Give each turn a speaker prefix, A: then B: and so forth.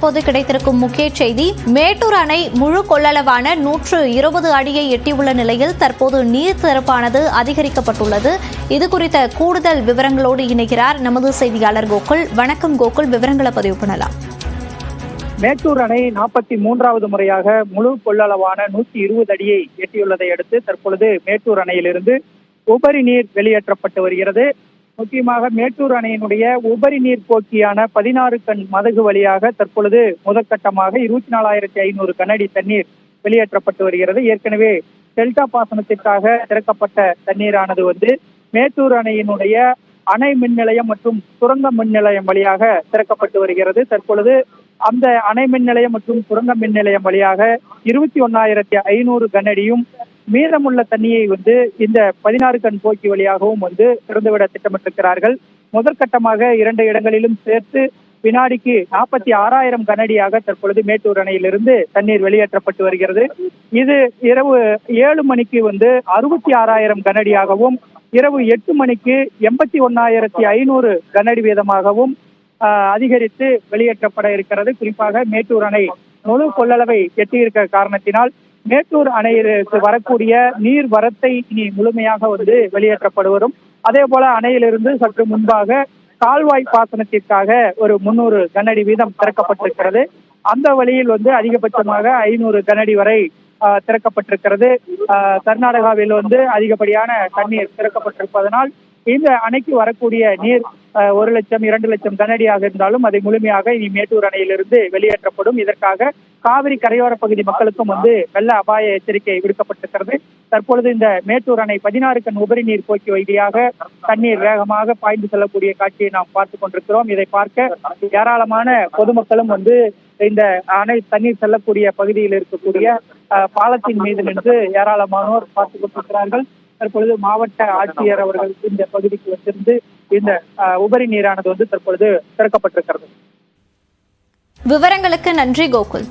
A: தற்போது கிடைத்திருக்கும் முக்கிய செய்தி, மேட்டூர் அணை முழு கொள்ளளவான 120 அடியை எட்டியுள்ள நிலையில் தற்போது நீர் திறப்பானது அதிகரிக்கப்பட்டுள்ளது. இது குறித்த கூடுதல் விவரங்களோடு இணைகிறார் நமது செய்தியாளர் கோகுல். வணக்கம் கோகுல், விவரங்களை பதிவு பண்ணலாம்.
B: மேட்டூர் அணை 43வது முறையாக முழு கொள்ளளவான 120 அடியை எட்டியுள்ளதை அடுத்து தற்பொழுது மேட்டூர் அணையிலிருந்து உபரி நீர் வெளியேற்றப்பட்டு வருகிறது. முக்கியமாக மேட்டூர் அணையினுடைய உபரி நீர் போக்கியான 16 கண் மதகு வழியாக தற்பொழுது முதற்கட்டமாக 24,500 கனஅடி தண்ணீர் வெளியேற்றப்பட்டு வருகிறது. ஏற்கனவே டெல்டா பாசனத்திற்காக திறக்கப்பட்ட தண்ணீரானது மேட்டூர் அணையினுடைய அணை மின் நிலையம் மற்றும் சுரங்க மின் நிலையம் வழியாக திறக்கப்பட்டு வருகிறது. தற்பொழுது அந்த அணை மின் நிலையம் மற்றும் சுரங்க மின் நிலையம் வழியாக 21,500 கனஅடியும் மீதமுள்ள தண்ணியை இந்த 16 கண் போக்கி வழியாகவும் திறந்துவிட திட்டமிட்டிருக்கிறார்கள். முதற்கட்டமாக 2 இடங்களிலும் சேர்த்து வினாடிக்கு 46,000 கனஅடியாக தற்பொழுது மேட்டூர் அணையிலிருந்து தண்ணீர் வெளியேற்றப்பட்டு வருகிறது. இது இரவு 7 மணிக்கு 66,000 கனஅடியாகவும், இரவு 8 மணிக்கு 81,500 கனஅடி வீதமாகவும் அதிகரித்து வெளியேற்றப்பட இருக்கிறது. குறிப்பாக மேட்டூர் அணை முழு கொள்ளளவை எட்டியிருக்க காரணத்தினால் மேட்டூர் அணையிற்கு வரக்கூடிய நீர் வரத்தை இனி முழுமையாக வெளியேற்றப்படுவதும், அதே போல அணையிலிருந்து சற்று முன்பாக கால்வாய் பாசனத்திற்காக ஒரு 300 கனஅடி வீதம் திறக்கப்பட்டிருக்கிறது. அந்த வழியில் அதிகபட்சமாக 500 கனஅடி வரை திறக்கப்பட்டிருக்கிறது. கர்நாடகாவில் அதிகப்படியான தண்ணீர் திறக்கப்பட்டிருப்பதனால் இந்த அணைக்கு வரக்கூடிய நீர் 1 லட்சம் 2 லட்சம் கனஅடியாக இருந்தாலும் அதை முழுமையாக இனி மேட்டூர் அணையிலிருந்து வெளியேற்றப்படும். இதற்காக காவிரி கரையோர பகுதி மக்களுக்கும் வெள்ள அபாய எச்சரிக்கை விடுக்கப்பட்டிருக்கிறது. தற்பொழுது இந்த மேட்டூர் அணை 16 கண் உபரி நீர் போக்கி வழியாக தண்ணீர் வேகமாக பாய்ந்து செல்லக்கூடிய காட்சியை நாம் பார்த்துக் கொண்டிருக்கிறோம். இதை பார்க்க ஏராளமான பொதுமக்களும் இந்த அணை தண்ணீர் செல்லக்கூடிய பகுதியில் இருக்கக்கூடிய பாலத்தின் மீது நின்று ஏராளமானோர் பார்த்துக் கொண்டிருக்கிறார்கள். தற்பொழுது மாவட்ட ஆட்சியர் அவர்கள் இந்த பகுதிக்கு வந்திருந்து இந்த உபரி நீரானது தற்பொழுது திறக்கப்பட்டிருக்கிறது.
A: விவரங்களுக்கு நன்றி கோகுல்.